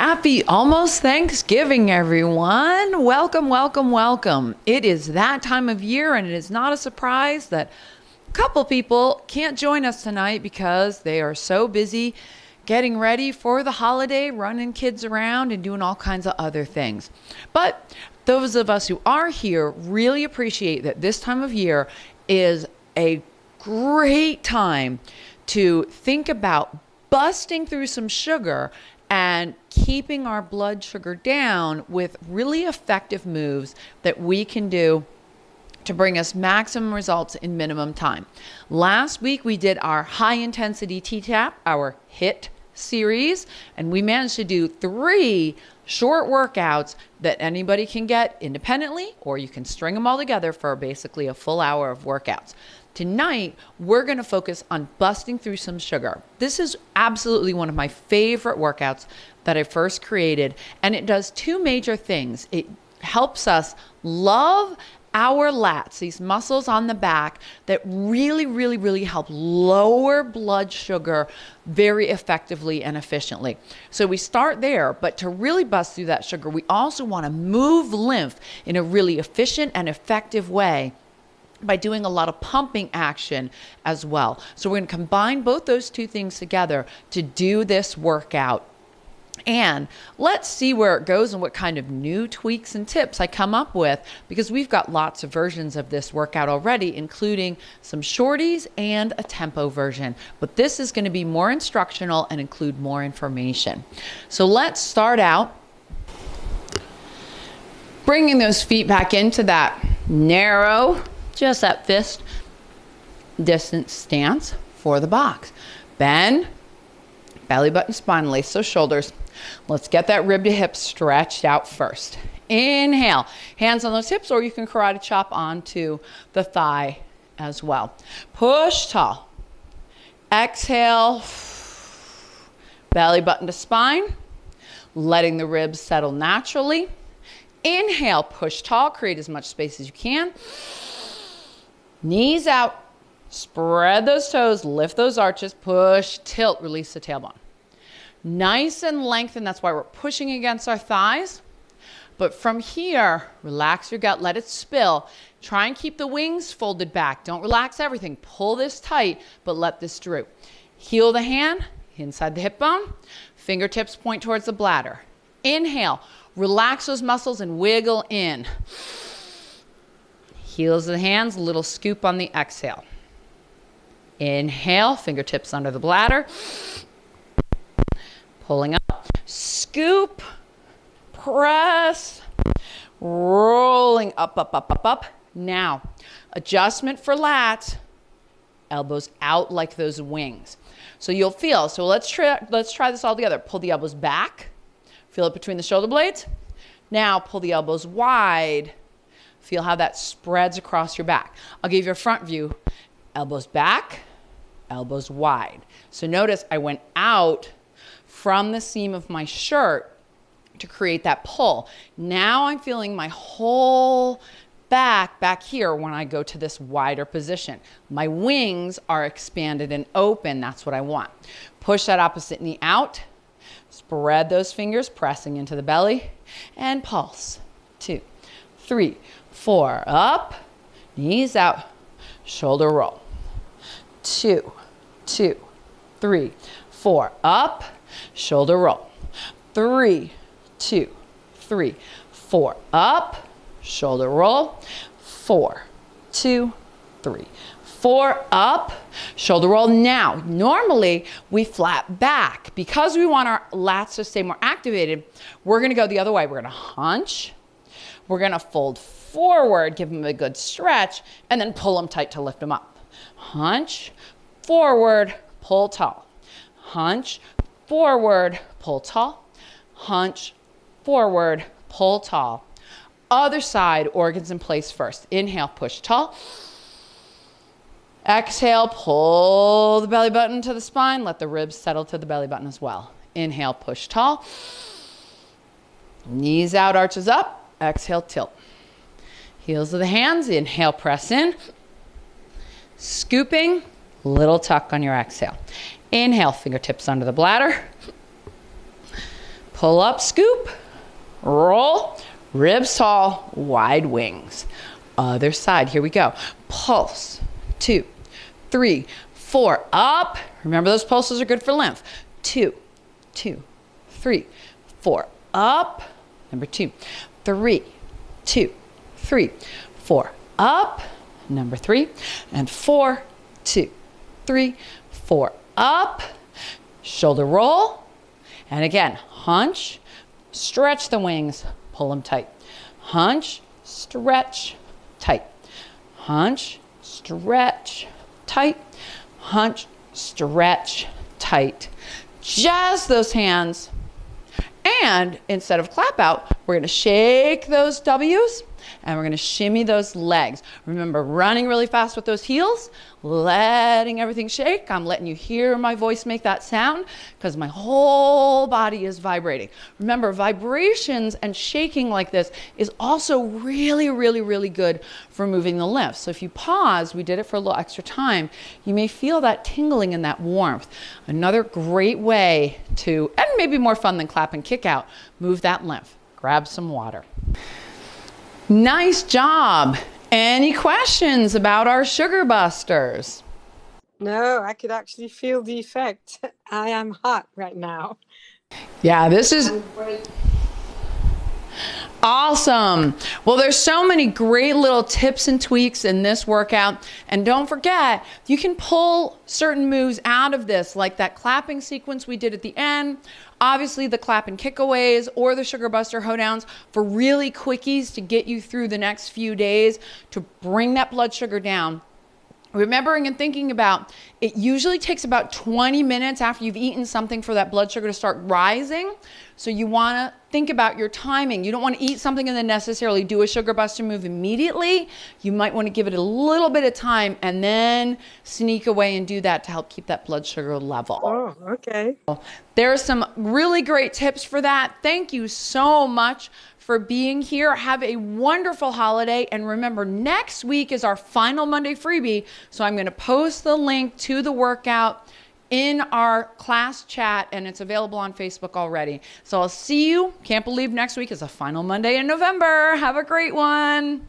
Happy almost Thanksgiving, everyone. Welcome, welcome, welcome. It is that time of year, and it is not a surprise that a couple people can't join us tonight because they are so busy getting ready for the holiday, running kids around and doing all kinds of other things. But those of us who are here really appreciate that this time of year is a great time to think about busting through some sugar and keeping our blood sugar down with really effective moves that we can do to bring us maximum results in minimum time. Last week we did our high intensity T-TAP, our HIT series, and we managed to do 3 short workouts that anybody can get independently, or you can string them all together for basically a full hour of workouts. Tonight, we're going to focus on busting through some sugar. This is absolutely one of my favorite workouts that I first created, and it does 2 major things. It helps us love our lats, these muscles on the back that really help lower blood sugar very effectively and efficiently. So we start there, but to really bust through that sugar, we also want to move lymph in a really efficient and effective way by doing a lot of pumping action as well. So we're going to combine both those 2 things together to do this workout. And let's see where it goes and what kind of new tweaks and tips I come up with, because we've got lots of versions of this workout already, including some shorties and a tempo version. But this is going to be more instructional and include more information. So let's start out bringing those feet back into that narrow, just that fist distance stance for the box. Bend, belly button, spine, lace those shoulders. Let's get that rib to hip stretched out first. Inhale, hands on those hips, or you can karate chop onto the thigh as well. Push tall. Exhale, belly button to spine, letting the ribs settle naturally. Inhale, push tall, create as much space as you can. Knees out, spread those toes, lift those arches, push, tilt, release the tailbone. Nice and lengthened, that's why we're pushing against our thighs. But from here, relax your gut, let it spill. Try and keep the wings folded back. Don't relax everything. Pull this tight, but let this droop. Heel the hand, inside the hip bone. Fingertips point towards the bladder. Inhale, relax those muscles and wiggle in. Heels of the hands, a little scoop on the exhale. Inhale, fingertips under the bladder. Pulling up, scoop, press, rolling up. Now, adjustment for lats, elbows out like those wings. So you'll feel, so let's try this all together. Pull the elbows back, feel it between the shoulder blades. Now pull the elbows wide. Feel how that spreads across your back. I'll give you a front view. Elbows back, elbows wide. So notice I went out from the seam of my shirt to create that pull. Now I'm feeling my whole back here when I go to this wider position. My wings are expanded and open. That's what I want. Push that opposite knee out. Spread those fingers, pressing into the belly, and pulse. 2, 3, 4, up, knees out, shoulder roll. 2, 3, 4, up, shoulder roll. 3, 2, 3, 4, up, shoulder roll. 4, 2, 3, 4, up, shoulder roll. Now, normally we flat back. Because we want our lats to stay more activated, we're gonna go the other way. We're gonna hunch, we're gonna fold forward, give them a good stretch, and then pull them tight to lift them up. Hunch, forward, pull tall. Hunch, forward, pull tall. Hunch, forward, pull tall. Other side, organs in place first. Inhale, push tall. Exhale, pull the belly button to the spine. Let the ribs settle to the belly button as well. Inhale, push tall. Knees out, arches up. Exhale, tilt. Heels of the hands, inhale, press in. Scooping, little tuck on your exhale. Inhale, fingertips under the bladder. pull up, scoop, roll, ribs tall, wide wings. Other side, here we go. Pulse, 2, 3, 4, up. Remember those pulses are good for length. 2, 2, 3, 4, up. Number 2, 3, 2, 3, 4, up. Number 3, and 4, 2, 3, 4, up. Shoulder roll. And again, hunch, stretch the wings, pull them tight. Hunch, stretch, tight. Hunch, stretch, tight. Hunch, stretch, tight. Just those hands. And instead of clap out, we're going to shake those W's and we're going to shimmy those legs. Remember, running really fast with those heels, letting everything shake. I'm letting you hear my voice make that sound because my whole body is vibrating. Remember, vibrations and shaking like this is also really, really, really good for moving the lymphs. So if you pause, we did it for a little extra time, you may feel that tingling and that warmth. Another great way to, and maybe more fun than clap and kick out, move that lymph. Grab some water. Nice job. Any questions about our SugarBusters? No, I could actually feel the effect. I am hot right now. Yeah, this is awesome. Well, there's so many great little tips and tweaks in this workout. And don't forget, you can pull certain moves out of this, like that clapping sequence we did at the end. Obviously, the clap and kickaways or the SugarBuster hoedowns for really quickies to get you through the next few days to bring that blood sugar down. Remembering and thinking about, it usually takes about 20 minutes after you've eaten something for that blood sugar to start rising. So you want to think about your timing. You don't want to eat something and then necessarily do a SugarBuster move immediately. You might want to give it a little bit of time and then sneak away and do that to help keep that blood sugar level. Oh, okay. There are some really great tips for that. Thank you so much for being here. Have a wonderful holiday. And remember, next week is our final Monday freebie. So I'm going to post the link to the workout in our class chat, and it's available on Facebook already. So I'll see you. Can't believe next week is a final Monday in November. Have a great one.